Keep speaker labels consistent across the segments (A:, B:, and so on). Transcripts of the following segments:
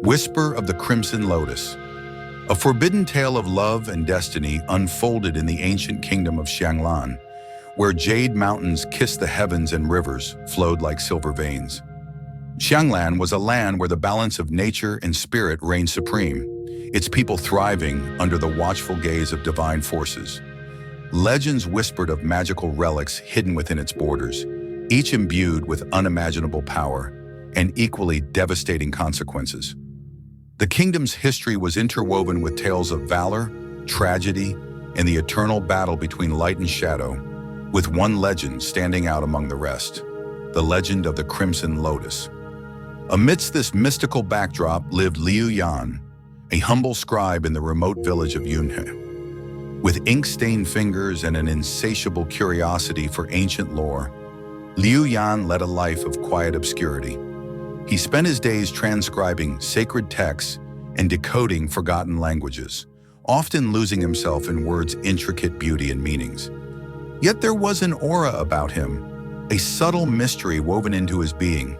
A: Whisper of the Crimson Lotus. A forbidden tale of love and destiny unfolded in the ancient kingdom of Xianglan, where jade mountains kissed the heavens and rivers flowed like silver veins. Xianglan was a land where the balance of nature and spirit reigned supreme, its people thriving under the watchful gaze of divine forces. Legends whispered of magical relics hidden within its borders, each imbued with unimaginable power and equally devastating consequences. The kingdom's history was interwoven with tales of valor, tragedy, and the eternal battle between light and shadow, with one legend standing out among the rest: the legend of the Crimson Lotus. Amidst this mystical backdrop lived Liu Yan, a humble scribe in the remote village of Yunhe. With ink-stained fingers and an insatiable curiosity for ancient lore, Liu Yan led a life of quiet obscurity. He spent his days transcribing sacred texts and decoding forgotten languages, often losing himself in words' intricate beauty and meanings. Yet there was an aura about him, a subtle mystery woven into his being.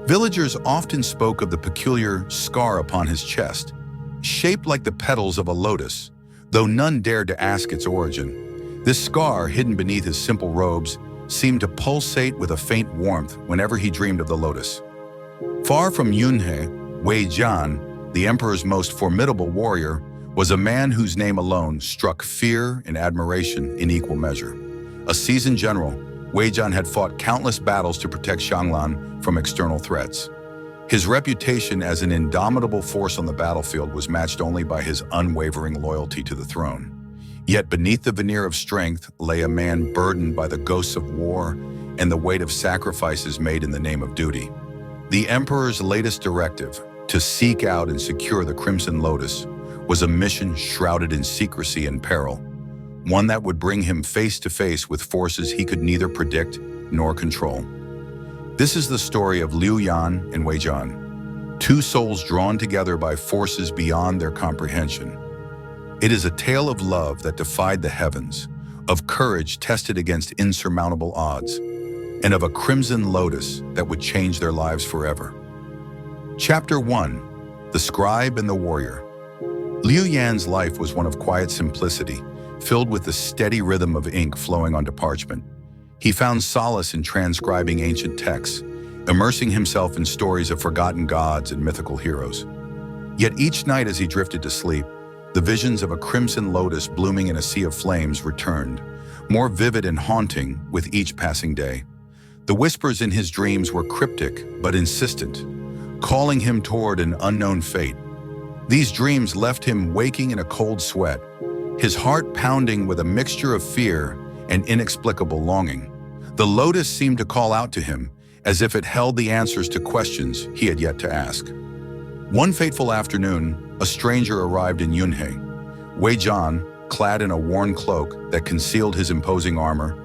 A: Villagers often spoke of the peculiar scar upon his chest, shaped like the petals of a lotus, though none dared to ask its origin. This scar, hidden beneath his simple robes, seemed to pulsate with a faint warmth whenever he dreamed of the lotus. Far from Yunhe, Wei Jian, the emperor's most formidable warrior, was a man whose name alone struck fear and admiration in equal measure. A seasoned general, Wei Jian had fought countless battles to protect Xianglan from external threats. His reputation as an indomitable force on the battlefield was matched only by his unwavering loyalty to the throne. Yet beneath the veneer of strength lay a man burdened by the ghosts of war and the weight of sacrifices made in the name of duty. The emperor's latest directive, to seek out and secure the Crimson Lotus, was a mission shrouded in secrecy and peril, one that would bring him face to face with forces he could neither predict nor control. This is the story of Liu Yan and Wei Jian, two souls drawn together by forces beyond their comprehension. It is a tale of love that defied the heavens, of courage tested against insurmountable odds, and of a crimson lotus that would change their lives forever. Chapter 1. The Scribe and the Warrior. Liu Yan's life was one of quiet simplicity, filled with the steady rhythm of ink flowing onto parchment. He found solace in transcribing ancient texts, immersing himself in stories of forgotten gods and mythical heroes. Yet each night as he drifted to sleep, the visions of a crimson lotus blooming in a sea of flames returned, more vivid and haunting with each passing day. The whispers in his dreams were cryptic but insistent, calling him toward an unknown fate. These dreams left him waking in a cold sweat, his heart pounding with a mixture of fear and inexplicable longing. The lotus seemed to call out to him, as if it held the answers to questions he had yet to ask. One fateful afternoon, a stranger arrived in Yunhe. Wei Jian, clad in a worn cloak that concealed his imposing armor,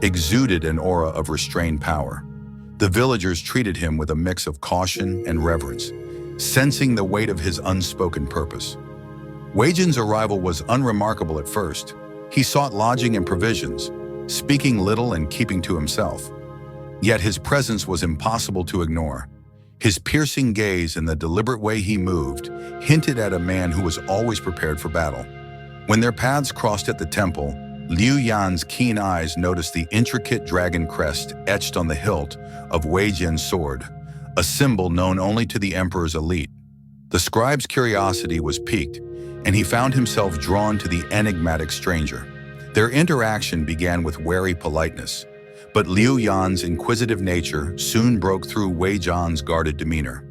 A: exuded an aura of restrained power. The villagers treated him with a mix of caution and reverence, sensing the weight of his unspoken purpose. Wei Jian's arrival was unremarkable at first. He sought lodging and provisions, speaking little and keeping to himself. Yet his presence was impossible to ignore. His piercing gaze and the deliberate way he moved hinted at a man who was always prepared for battle. When their paths crossed at the temple, Liu Yan's keen eyes noticed the intricate dragon crest etched on the hilt of Wei Jian's sword, a symbol known only to the emperor's elite. The scribe's curiosity was piqued, and he found himself drawn to the enigmatic stranger. Their interaction began with wary politeness, but Liu Yan's inquisitive nature soon broke through Wei Jian's guarded demeanor.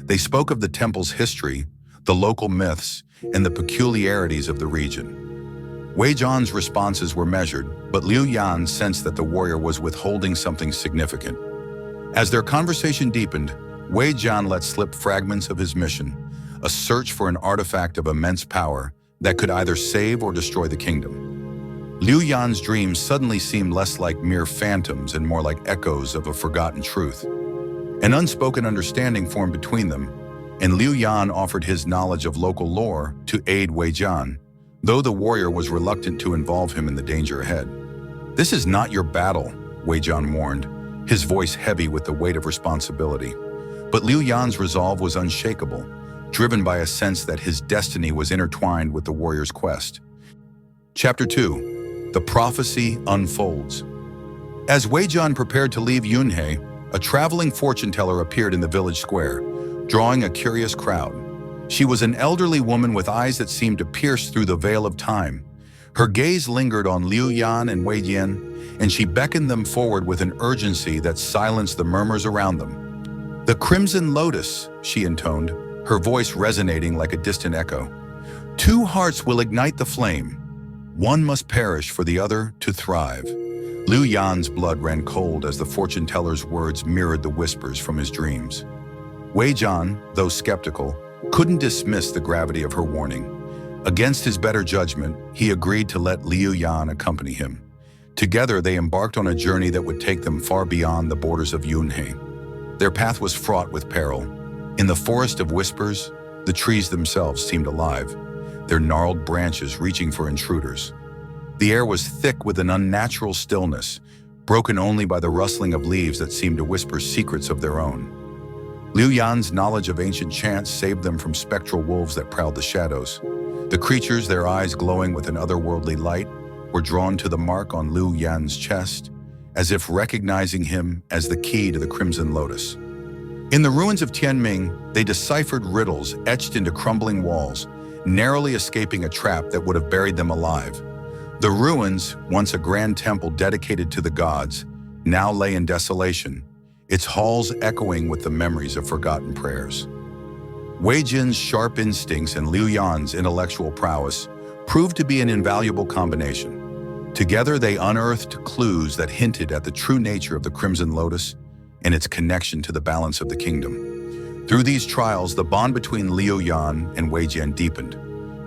A: They spoke of the temple's history, the local myths, and the peculiarities of the region. Wei Jian's responses were measured, but Liu Yan sensed that the warrior was withholding something significant. As their conversation deepened, Wei Jian let slip fragments of his mission, a search for an artifact of immense power that could either save or destroy the kingdom. Liu Yan's dreams suddenly seemed less like mere phantoms and more like echoes of a forgotten truth. An unspoken understanding formed between them, and Liu Yan offered his knowledge of local lore to aid Wei Jian, though the warrior was reluctant to involve him in the danger ahead. "This is not your battle," Wei Jian warned, his voice heavy with the weight of responsibility. But Liu Yan's resolve was unshakable. driven by a sense that his destiny was intertwined with the warrior's quest. Chapter 2. The Prophecy Unfolds. As Weijian prepared to leave Yunhe, a traveling fortune teller appeared in the village square, drawing a curious crowd. She was an elderly woman with eyes that seemed to pierce through the veil of time. Her gaze lingered on Liu Yan and Wei Jian, and she beckoned them forward with an urgency that silenced the murmurs around them. "The Crimson Lotus," she intoned, her voice resonating like a distant echo. "Two hearts will ignite the flame. One must perish for the other to thrive." Liu Yan's blood ran cold as the fortune teller's words mirrored the whispers from his dreams. Wei Jian, though skeptical, couldn't dismiss the gravity of her warning. Against his better judgment, he agreed to let Liu Yan accompany him. Together, they embarked on a journey that would take them far beyond the borders of Yunhe. Their path was fraught with peril. In the forest of whispers, the trees themselves seemed alive, their gnarled branches reaching for intruders. The air was thick with an unnatural stillness, broken only by the rustling of leaves that seemed to whisper secrets of their own. Liu Yan's knowledge of ancient chants saved them from spectral wolves that prowled the shadows. The creatures, their eyes glowing with an otherworldly light, were drawn to the mark on Liu Yan's chest, as if recognizing him as the key to the Crimson Lotus. In the ruins of Tianming, they deciphered riddles etched into crumbling walls, narrowly escaping a trap that would have buried them alive. The ruins, once a grand temple dedicated to the gods, now lay in desolation, its halls echoing with the memories of forgotten prayers. Wei Jin's sharp instincts and Liu Yan's intellectual prowess proved to be an invaluable combination. Together, they unearthed clues that hinted at the true nature of the Crimson Lotus and its connection to the balance of the kingdom. Through these trials, the bond between Liu Yan and Wei Jian deepened.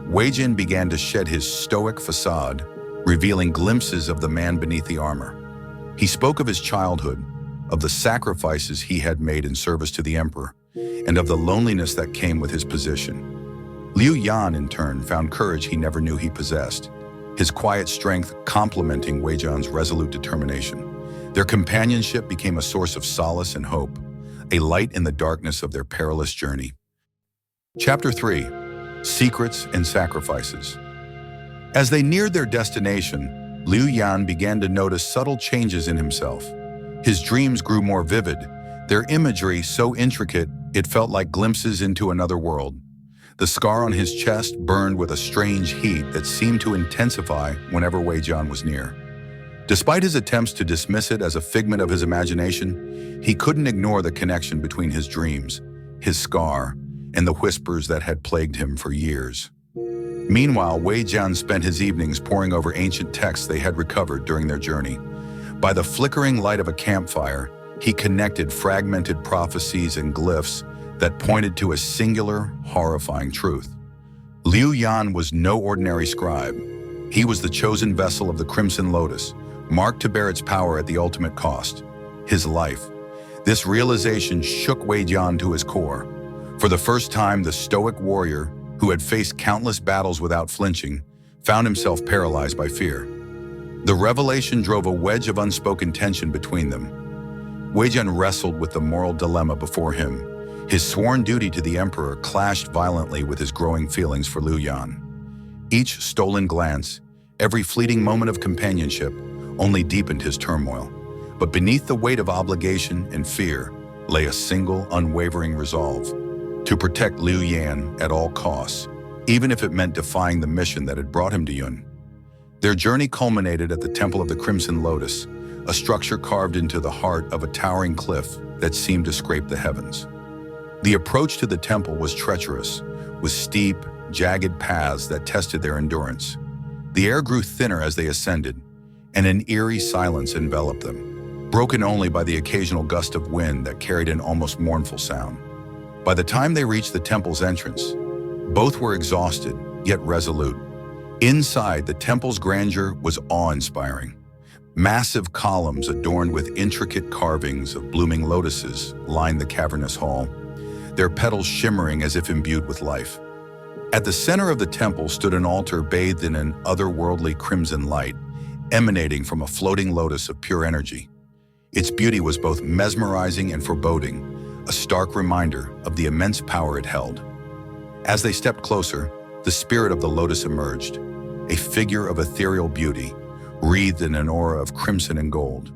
A: Wei Jian began to shed his stoic facade, revealing glimpses of the man beneath the armor. He spoke of his childhood, of the sacrifices he had made in service to the emperor, and of the loneliness that came with his position. Liu Yan, in turn, found courage he never knew he possessed, his quiet strength complementing Wei Jian's resolute determination. Their companionship became a source of solace and hope, a light in the darkness of their perilous journey. Chapter 3. Secrets and Sacrifices. As they neared their destination, Liu Yan began to notice subtle changes in himself. His dreams grew more vivid, their imagery so intricate it felt like glimpses into another world. The scar on his chest burned with a strange heat that seemed to intensify whenever Wei Jian was near. Despite his attempts to dismiss it as a figment of his imagination, he couldn't ignore the connection between his dreams, his scar, and the whispers that had plagued him for years. Meanwhile, Wei Jian spent his evenings poring over ancient texts they had recovered during their journey. By the flickering light of a campfire, he connected fragmented prophecies and glyphs that pointed to a singular, horrifying truth. Liu Yan was no ordinary scribe. He was the chosen vessel of the Crimson Lotus, marked to bear its power at the ultimate cost, his life. This realization shook Wei Jian to his core. For the first time, the stoic warrior, who had faced countless battles without flinching, found himself paralyzed by fear. The revelation drove a wedge of unspoken tension between them. Wei Jian wrestled with the moral dilemma before him. His sworn duty to the emperor clashed violently with his growing feelings for Liu Yan. Each stolen glance, every fleeting moment of companionship, only deepened his turmoil. But beneath the weight of obligation and fear lay a single, unwavering resolve: to protect Liu Yan at all costs, even if it meant defying the mission that had brought him to Yun. Their journey culminated at the Temple of the Crimson Lotus, a structure carved into the heart of a towering cliff that seemed to scrape the heavens. The approach to the temple was treacherous, with steep, jagged paths that tested their endurance. The air grew thinner as they ascended, and an eerie silence enveloped them, broken only by the occasional gust of wind that carried an almost mournful sound. By the time they reached the temple's entrance, both were exhausted, yet resolute. Inside, the temple's grandeur was awe-inspiring. Massive columns adorned with intricate carvings of blooming lotuses lined the cavernous hall, their petals shimmering as if imbued with life. At the center of the temple stood an altar bathed in an otherworldly crimson light, emanating from a floating lotus of pure energy. Its beauty was both mesmerizing and foreboding, a stark reminder of the immense power it held. As they stepped closer, the spirit of the lotus emerged, a figure of ethereal beauty, wreathed in an aura of crimson and gold.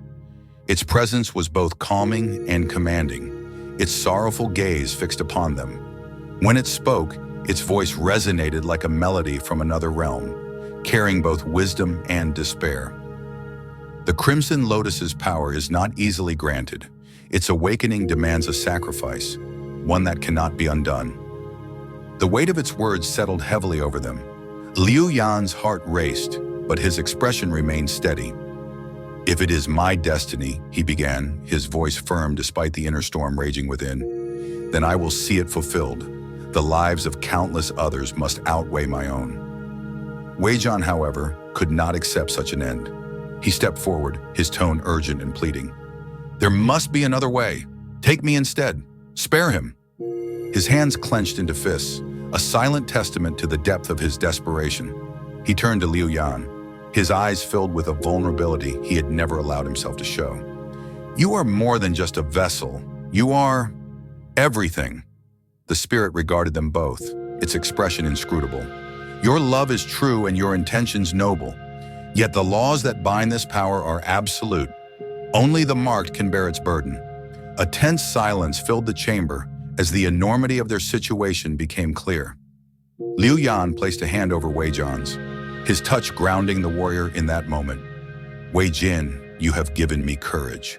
A: Its presence was both calming and commanding, its sorrowful gaze fixed upon them. When it spoke, its voice resonated like a melody from another realm, carrying both wisdom and despair. The Crimson Lotus's power is not easily granted. Its awakening demands a sacrifice, one that cannot be undone. The weight of its words settled heavily over them. Liu Yan's heart raced, but his expression remained steady. "If it is my destiny," he began, his voice firm despite the inner storm raging within, "then I will see it fulfilled. The lives of countless others must outweigh my own." Wei Jian, however, could not accept such an end. He stepped forward, his tone urgent and pleading. "There must be another way. Take me instead. Spare him." His hands clenched into fists, a silent testament to the depth of his desperation. He turned to Liu Yan, his eyes filled with a vulnerability he had never allowed himself to show. "You are more than just a vessel. You are everything." The spirit regarded them both, its expression inscrutable. "Your love is true and your intentions noble. Yet the laws that bind this power are absolute. Only the marked can bear its burden." A tense silence filled the chamber as the enormity of their situation became clear. Liu Yan placed a hand over Wei Jian's, his touch grounding the warrior in that moment. "Wei Jin, you have given me courage.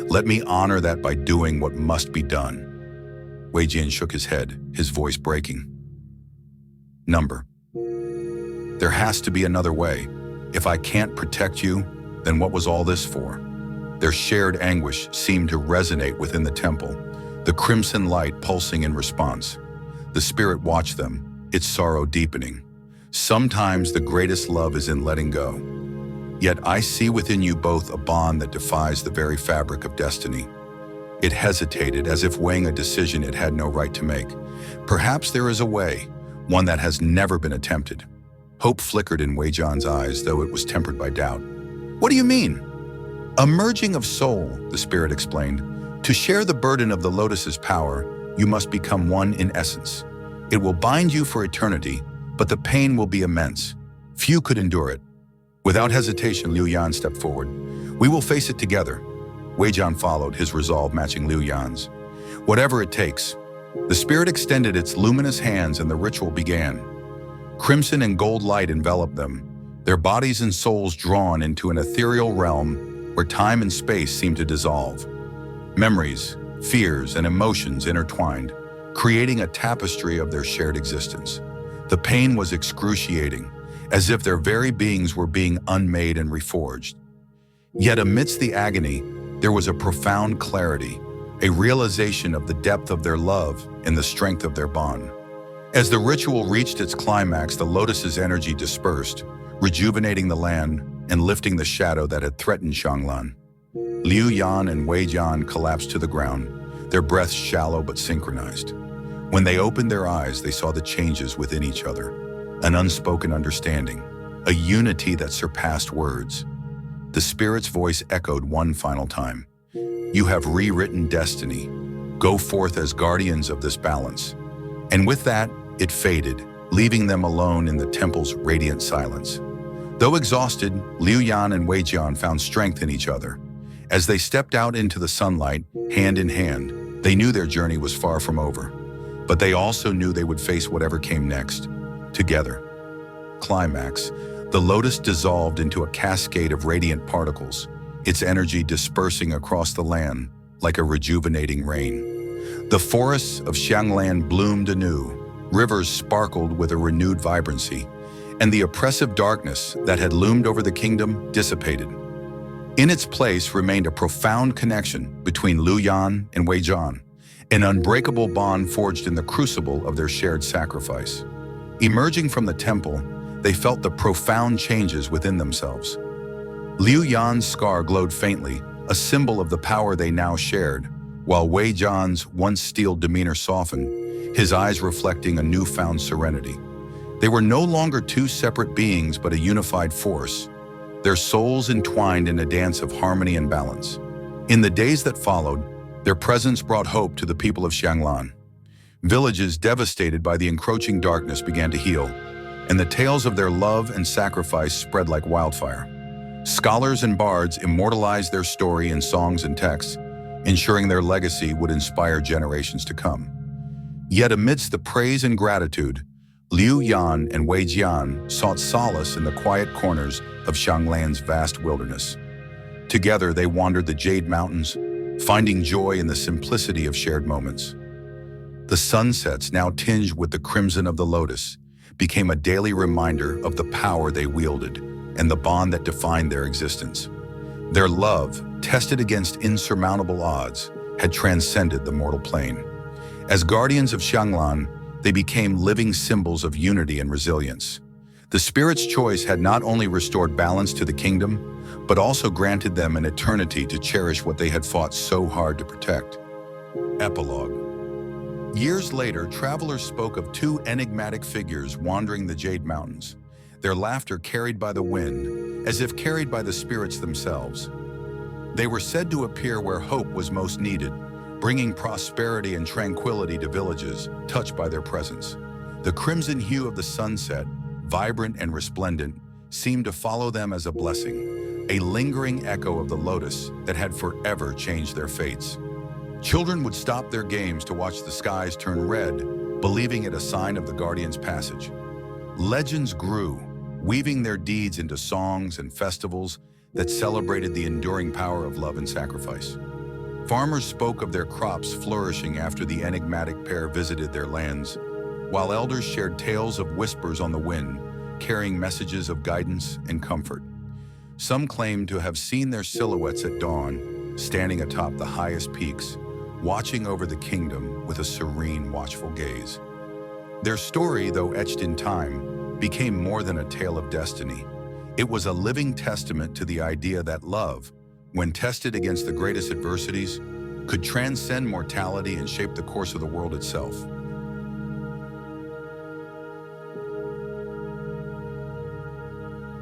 A: Let me honor that by doing what must be done." Wei Jin shook his head, his voice breaking. "There has to be another way. If I can't protect you, then what was all this for?" Their shared anguish seemed to resonate within the temple, the crimson light pulsing in response. The spirit watched them, its sorrow deepening. "Sometimes the greatest love is in letting go. Yet I see within you both a bond that defies the very fabric of destiny." It hesitated, as if weighing a decision it had no right to make. "Perhaps there is a way, one that has never been attempted." Hope flickered in Wei Jian's eyes, though it was tempered by doubt. "What do you mean?" "A merging of soul," the spirit explained. "To share the burden of the lotus's power, you must become one in essence. It will bind you for eternity, but the pain will be immense. Few could endure it." Without hesitation, Liu Yan stepped forward. "We will face it together." Wei Jian followed, his resolve matching Liu Yan's. "Whatever it takes." The spirit extended its luminous hands and the ritual began. Crimson and gold light enveloped them, their bodies and souls drawn into an ethereal realm where time and space seemed to dissolve. Memories, fears, and emotions intertwined, creating a tapestry of their shared existence. The pain was excruciating, as if their very beings were being unmade and reforged. Yet amidst the agony, there was a profound clarity, a realization of the depth of their love and the strength of their bond. As the ritual reached its climax, the lotus's energy dispersed, rejuvenating the land and lifting the shadow that had threatened Xianglan. Liu Yan and Wei Jian collapsed to the ground, their breaths shallow but synchronized. When they opened their eyes, they saw the changes within each other, an unspoken understanding, a unity that surpassed words. The spirit's voice echoed one final time. "You have rewritten destiny. Go forth as guardians of this balance." And with that, it faded, leaving them alone in the temple's radiant silence. Though exhausted, Liu Yan and Wei Jian found strength in each other. As they stepped out into the sunlight, hand in hand, they knew their journey was far from over. But they also knew they would face whatever came next, together. Climax. The lotus dissolved into a cascade of radiant particles, its energy dispersing across the land like a rejuvenating rain. The forests of Xianglan bloomed anew, rivers sparkled with a renewed vibrancy, and the oppressive darkness that had loomed over the kingdom dissipated. In its place remained a profound connection between Liu Yan and Wei Jian, an unbreakable bond forged in the crucible of their shared sacrifice. Emerging from the temple, they felt the profound changes within themselves. Liu Yan's scar glowed faintly, a symbol of the power they now shared, while Wei Jian's once steeled demeanor softened, his eyes reflecting a newfound serenity. They were no longer two separate beings but a unified force, their souls entwined in a dance of harmony and balance. In the days that followed, their presence brought hope to the people of Xianglan. Villages devastated by the encroaching darkness began to heal, and the tales of their love and sacrifice spread like wildfire. Scholars and bards immortalized their story in songs and texts, ensuring their legacy would inspire generations to come. Yet amidst the praise and gratitude, Liu Yan and Wei Jian sought solace in the quiet corners of Xianglan's vast wilderness. Together, they wandered the Jade Mountains, finding joy in the simplicity of shared moments. The sunsets, now tinged with the crimson of the lotus, became a daily reminder of the power they wielded and the bond that defined their existence. Their love, tested against insurmountable odds, had transcended the mortal plane. As guardians of Xianglan, they became living symbols of unity and resilience. The spirit's choice had not only restored balance to the kingdom, but also granted them an eternity to cherish what they had fought so hard to protect. Epilogue. Years later, travelers spoke of two enigmatic figures wandering the Jade Mountains, their laughter carried by the wind, as if carried by the spirits themselves. They were said to appear where hope was most needed, bringing prosperity and tranquility to villages touched by their presence. The crimson hue of the sunset, vibrant and resplendent, seemed to follow them as a blessing, a lingering echo of the lotus that had forever changed their fates. Children would stop their games to watch the skies turn red, believing it a sign of the guardian's passage. Legends grew, weaving their deeds into songs and festivals that celebrated the enduring power of love and sacrifice. Farmers spoke of their crops flourishing after the enigmatic pair visited their lands, while elders shared tales of whispers on the wind, carrying messages of guidance and comfort. Some claimed to have seen their silhouettes at dawn, standing atop the highest peaks, watching over the kingdom with a serene, watchful gaze. Their story, though etched in time, became more than a tale of destiny. It was a living testament to the idea that love, when tested against the greatest adversities, could transcend mortality and shape the course of the world itself.